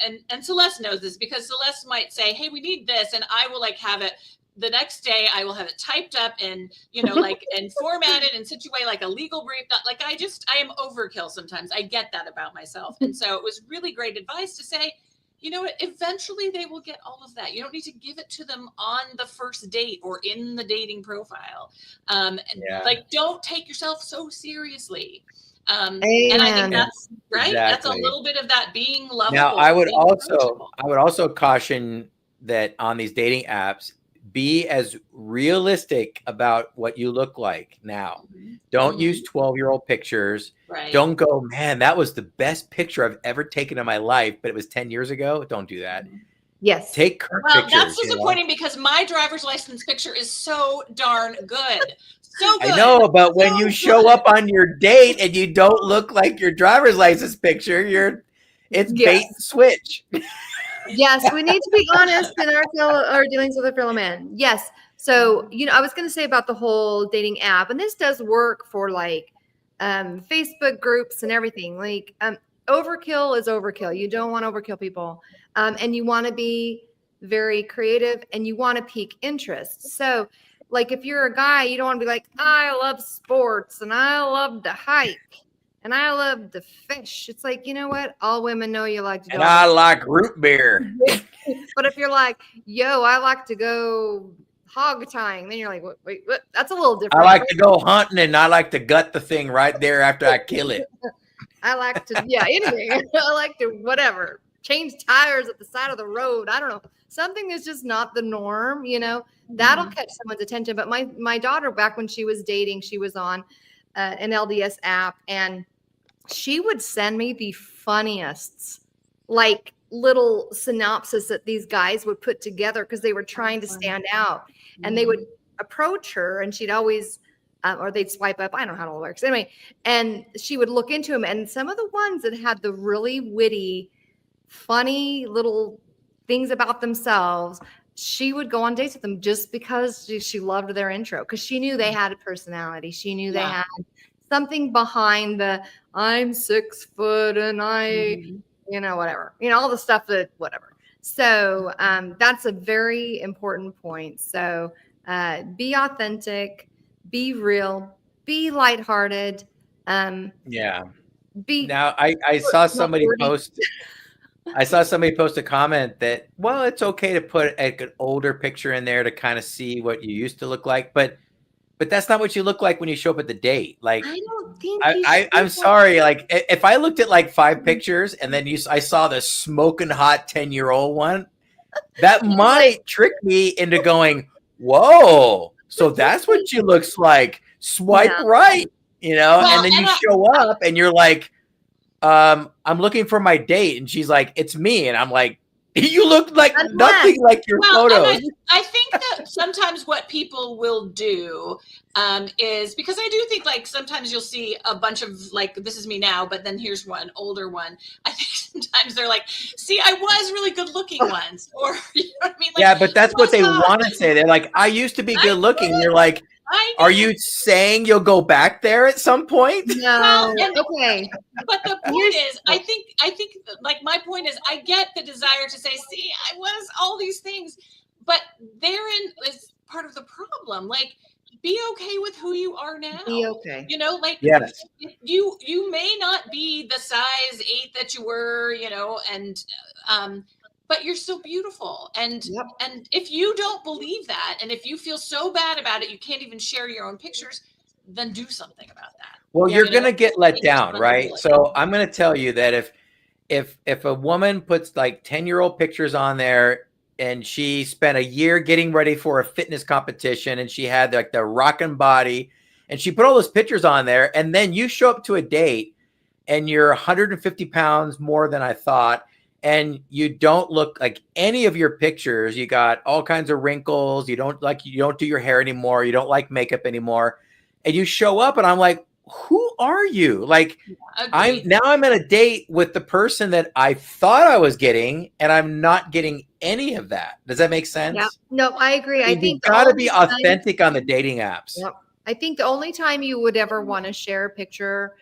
and Celeste knows this, because Celeste might say, hey, we need this. And I will have it the next day. I will have it typed up and, and formatted in such a way, like a legal brief. I am overkill sometimes. I get that about myself. And so it was really great advice to say, you know what? Eventually they will get all of that. You don't need to give it to them on the first date or in the dating profile. Like, don't take yourself so seriously. And I think that's right. Exactly. That's a little bit of that being lovable. Now, I would also caution that on these dating apps, be as realistic about what you look like now. Don't use 12-year-old pictures. Right. Don't go, man, that was the best picture I've ever taken in my life, but it was 10 years ago. Don't do that. Yes. Take current pictures. That's disappointing because my driver's license picture is so darn good. So good. I know, but when you show up on your date and you don't look like your driver's license picture, it's bait and switch. Yes, we need to be honest in our dealings with a fellow man. Yes. So, I was going to say about the whole dating app, and this does work for like Facebook groups and everything. Like overkill is overkill. You don't want to overkill people. And you want to be very creative and you want to pique interest. So like if you're a guy, you don't want to be like, I love sports and I love to hike and I love to fish. It's like, you know what? All women know you like to do. And I like root beer. But if you're like, yo, I like to go hog tying, then you're like, wait, what? That's a little different. I like to go hunting and I like to gut the thing right there after I kill it. I like to, anything. I like to whatever. Change tires at the side of the road. I don't know. Something is just not the norm, that'll catch someone's attention. But my daughter, back when she was dating, she was on an LDS app and she would send me the funniest, like little synopsis that these guys would put together because they were trying to stand out. And they would approach her and she'd always, or they'd swipe up. I don't know how it all works. Anyway, and she would look into them. And some of the ones that had the really witty, funny little things about themselves, she would go on dates with them just because she loved their intro, because she knew they had a personality. She knew they had something behind the I'm 6 foot and I, whatever, all the stuff that whatever. So that's a very important point. So be authentic, be real, be lighthearted. Now I saw somebody post. I saw somebody post a comment that, well, it's okay to put an older picture in there to kind of see what you used to look like, but that's not what you look like when you show up at the date. Like, I don't think I'm sorry. Like, if I looked at like 5 pictures and then I saw the smoking hot 10-year-old one, that might trick me into going, whoa, so that's what she looks like. Swipe right, and then you show up and you're like, I'm looking for my date, and she's like, it's me, and I'm like, you look like nothing like your photos. I think that sometimes what people will do is, because I do think like sometimes you'll see a bunch of like, this is me now, but then here's one older one. I think sometimes they're like, see, I was really good looking once, or you know what I mean? Like, yeah, but that's what they want to say. They're like, I used to be good looking. You're like, are you saying you'll go back there at some point? No. Okay. But the point is, I think like my point is, I get the desire to say, see, I was all these things, but therein is part of the problem. Like, be okay with who you are now. Be okay. Like, yes. You may not be the size 8 that you were, and but you're still beautiful. And and if you don't believe that, and if you feel so bad about it, you can't even share your own pictures, then do something about that. Well, you're going to get let down, right? So I'm going to tell you that if a woman puts like 10-year-old pictures on there and she spent a year getting ready for a fitness competition and she had like the rockin' body and she put all those pictures on there, and then you show up to a date and you're 150 pounds more than I thought, and you don't look like any of your pictures. You got all kinds of wrinkles. You don't do your hair anymore. You don't like makeup anymore. And you show up and I'm like, who are you? Like, I'm at a date with the person that I thought I was getting, and I'm not getting any of that. Does that make sense? Yeah. No, I agree. I think you got to be authentic on the dating apps. Yep. I think the only time you would ever want to share a picture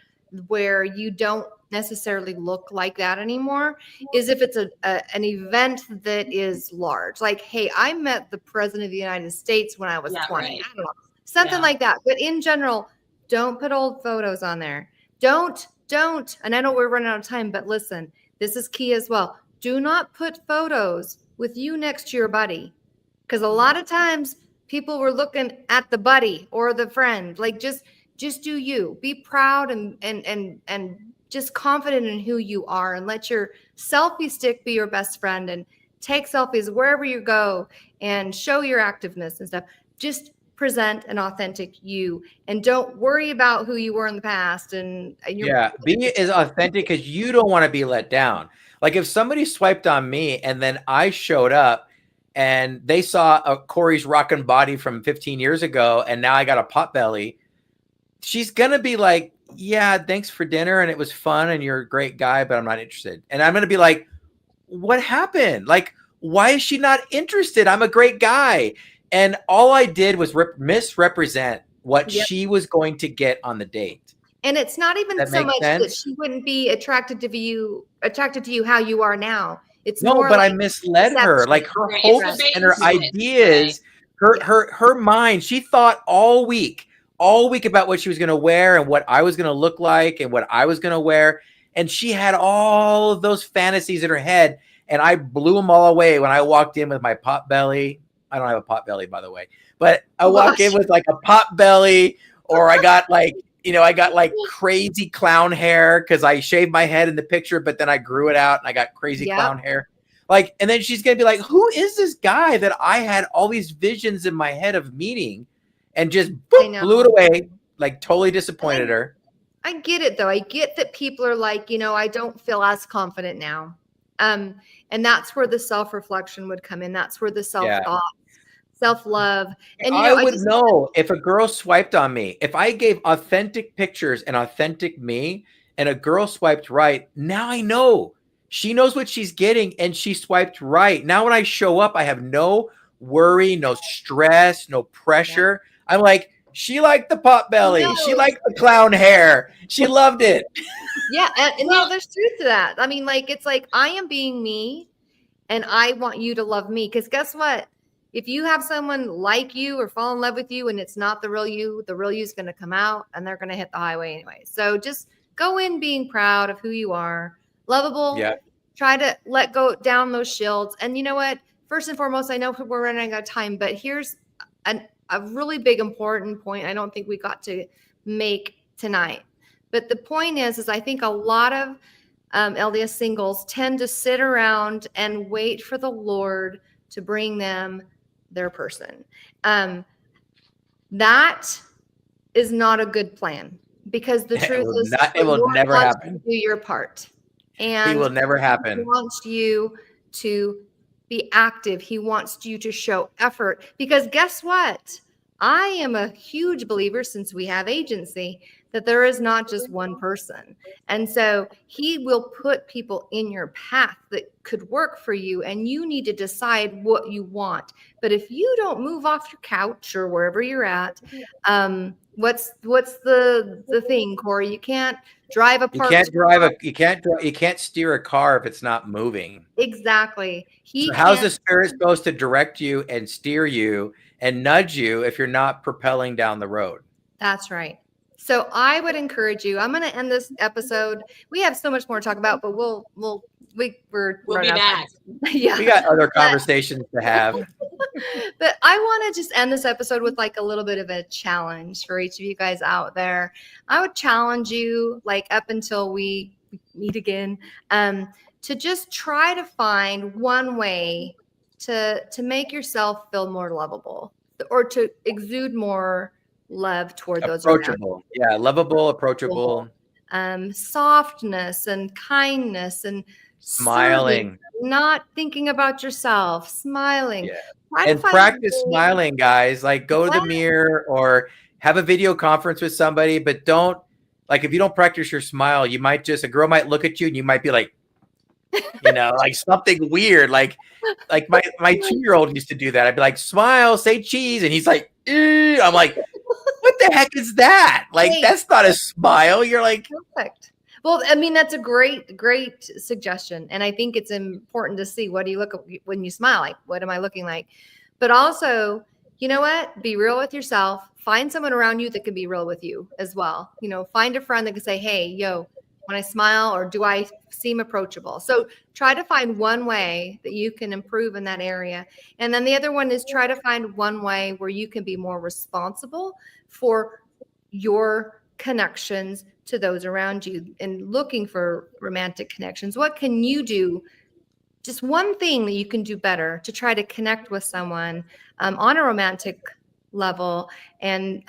where you don't necessarily look like that anymore is if it's an event that is large. Like, hey, I met the president of the United States when I was 20. Right. I don't know. Something like that. But in general, don't put old photos on there. Don't. And I know we're running out of time, but listen, this is key as well. do not put photos with you next to your buddy. Because a lot of times people were looking at the buddy or the friend. Like just do you. Be proud and just confident in who you are, and let your selfie stick be your best friend, and take selfies wherever you go and show your activeness and stuff. Just present an authentic you, and don't worry about who you were in the past. And yeah, be as authentic as you don't want to be let down. Like if somebody swiped on me and then I showed up and they saw a Corey's rockin' body from 15 years ago and now I got a pot belly, she's gonna be like, yeah, thanks for dinner and it was fun and you're a great guy, but I'm not interested. And I'm gonna be like, what happened? Like, why is she not interested? I'm a great guy. And all I did was misrepresent what she was going to get on the date. And it's not even so much that she wouldn't be attracted to you how you are now. It's no, more but like I misled her. Like her hopes and her ideas, her mind. She thought all week about what she was going to wear and what I was going to look like and what I was going to wear. And she had all of those fantasies in her head. And I blew them all away when I walked in with my pot belly. I don't have a pot belly, by the way, but I walk in with like a pot belly, or I got like, I got like crazy clown hair because I shaved my head in the picture, but then I grew it out and I got crazy clown hair. Like, and then she's going to be like, who is this guy that I had all these visions in my head of meeting, and just blew it away, like totally disappointed her. I get it though. I get that people are like, I don't feel as confident now. And that's where the self-reflection would come in. That's where the self-thought, self-love. And I would know if a girl swiped on me, if I gave authentic pictures and authentic me and a girl swiped right, now I know she knows what she's getting and she swiped right. Now when I show up, I have no worry, no stress, no pressure. I'm like, she liked the pot belly. She liked the clown hair. She loved it. Yeah. And there's truth to that. I mean, like, it's like, I am being me and I want you to love me. Because guess what? If you have someone like you or fall in love with you and it's not the real you is going to come out and they're going to hit the highway anyway. So just go in being proud of who you are, lovable. Yeah. Try to let go down those shields. And you know what? First and foremost, I know we're running out of time, but here's a really big important point I don't think we got to make tonight. But the point is I think a lot of LDS singles tend to sit around and wait for the Lord to bring them their person. That is not a good plan, because the truth is it will never happen. Do your part. And He will never happen. He wants you to be active. He wants you to show effort, because guess what? I am a huge believer, since we have agency, that there is not just one person. And so he will put people in your path that could work for you, and you need to decide what you want. But if you don't move off your couch or wherever you're at, what's the thing, Corey? You can't drive a you can't steer a car if it's not moving. Exactly. So how's the Spirit supposed to direct you and steer you and nudge you if you're not propelling down the road? That's right. So I would encourage you. I'm going to end this episode. We have so much more to talk about, but we'll be back. Yeah, we got other conversations to have. But I want to just end this episode with like a little bit of a challenge for each of you guys out there. I would challenge you, like up until we meet again, to just try to find one way to make yourself feel more lovable, or to exude more love toward those approachable. Yeah, lovable, approachable. Softness and kindness and smiling, not thinking about yourself, smiling. Yeah. And practice smiling, guys. Like go to the mirror or have a video conference with somebody, but don't, like, if you don't practice your smile, you might just, a girl might look at you and you might be like, like something weird. Like my 2-year-old used to do that. I'd be like, smile, say cheese. And he's like, ew. I'm like, what the heck is that? Like, that's not a smile. You're like, perfect. Well, I mean, that's a great suggestion. And I think it's important to see, what do you look when you smile? Like, what am I looking like? But also, you know what? Be real with yourself. Find someone around you that can be real with you as well. Find a friend that can say, hey, yo, when I smile, or do I seem approachable? So try to find one way that you can improve in that area. And then the other one is try to find one way where you can be more responsible for your connections to those around you and looking for romantic connections. What can you do? Just one thing that you can do better to try to connect with someone on a romantic level, and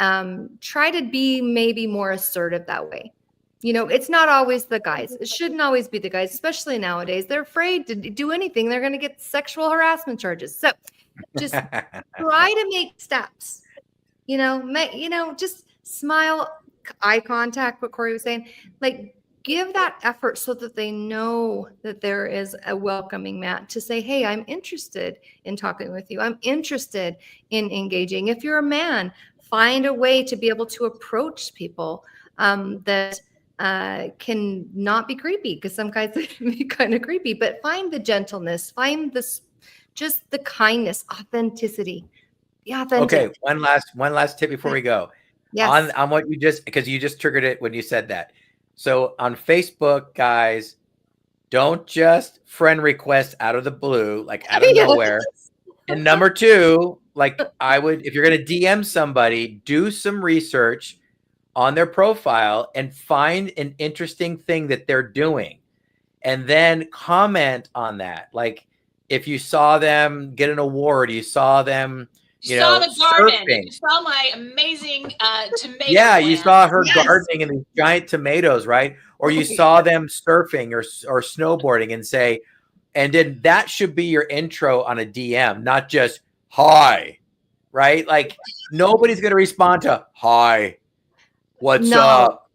try to be maybe more assertive that way. You know, it's not always the guys. It shouldn't always be the guys, especially nowadays. They're afraid to do anything. They're going to get sexual harassment charges. So just try to make steps. Just smile, eye contact, what Corey was saying. Like, give that effort so that they know that there is a welcoming mat to say, hey, I'm interested in talking with you. I'm interested in engaging. If you're a man, find a way to be able to approach people that can not be creepy, because some guys can be kind of creepy, but find the gentleness, find this, just the kindness, authenticity. Yeah. Okay. One last tip before we go. Yes. On what because you just triggered it when you said that. So on Facebook, guys, don't just friend request out of the blue, like out of nowhere. And number two, like if you're going to DM somebody, do some research on their profile and find an interesting thing that they're doing, and then comment on that. Like if you saw them get an award, you saw them, saw the garden. surfing. You saw my amazing tomato Yeah, plant. you saw her gardening in these giant tomatoes, right? Or you saw them surfing or snowboarding, and say, and then that should be your intro on a DM, not just hi, right? Like nobody's going to respond to hi, what's up,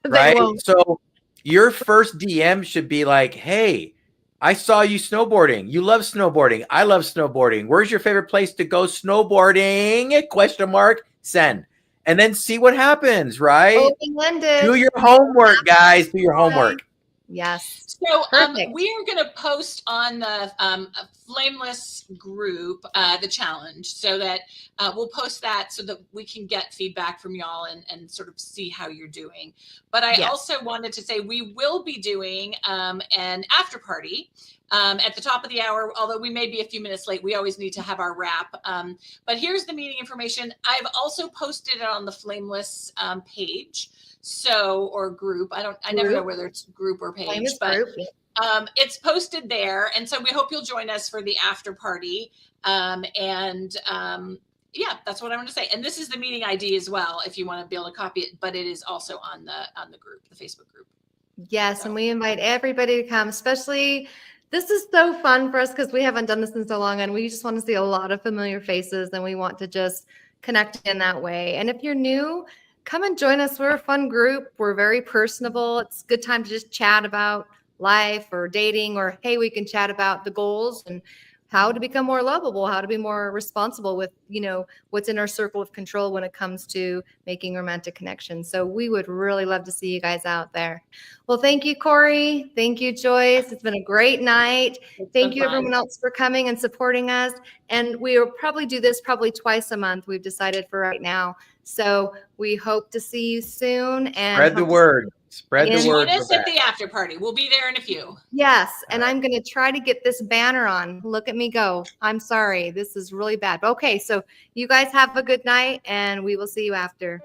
right? So your first DM should be like, hey, I saw you snowboarding. You love snowboarding. I love snowboarding. Where's your favorite place to go snowboarding? ? Send. And then see what happens, right? Do your homework, guys. Do your homework. Yes. So we are going to post on the Flameless group the challenge, so that we'll post that so that we can get feedback from y'all and sort of see how you're doing. But I also wanted to say we will be doing an after party at the top of the hour, although we may be a few minutes late. We always need to have our wrap. But here's the meeting information. I've also posted it on the Flameless page. Or group. I never know whether it's group or page, but it's posted there. And so we hope you'll join us for the after party. Yeah, that's what I want to say. And this is the meeting ID as well, if you want to be able to copy it, but it is also on the group, the Facebook group. Yes. And we invite everybody to come, especially this is so fun for us because we haven't done this in so long, and we just want to see a lot of familiar faces, and we want to just connect in that way. And if you're new, come and join us. We're a fun group. We're very personable. It's a good time to just chat about life or dating, or, hey, we can chat about the goals and how to become more lovable, how to be more responsible with, what's in our circle of control when it comes to making romantic connections. So we would really love to see you guys out there. Well, thank you, Corey. Thank you, Joyce. It's been a great night. Thank you, everyone else, for coming and supporting us. And we will probably do this twice a month, we've decided for right now. So we hope to see you soon. And spread the word. Spread the word. Join us at the after party. We'll be there in a few. Yes. And I'm going to try to get this banner on. Look at me go. I'm sorry. This is really bad. Okay. So you guys have a good night, and we will see you after.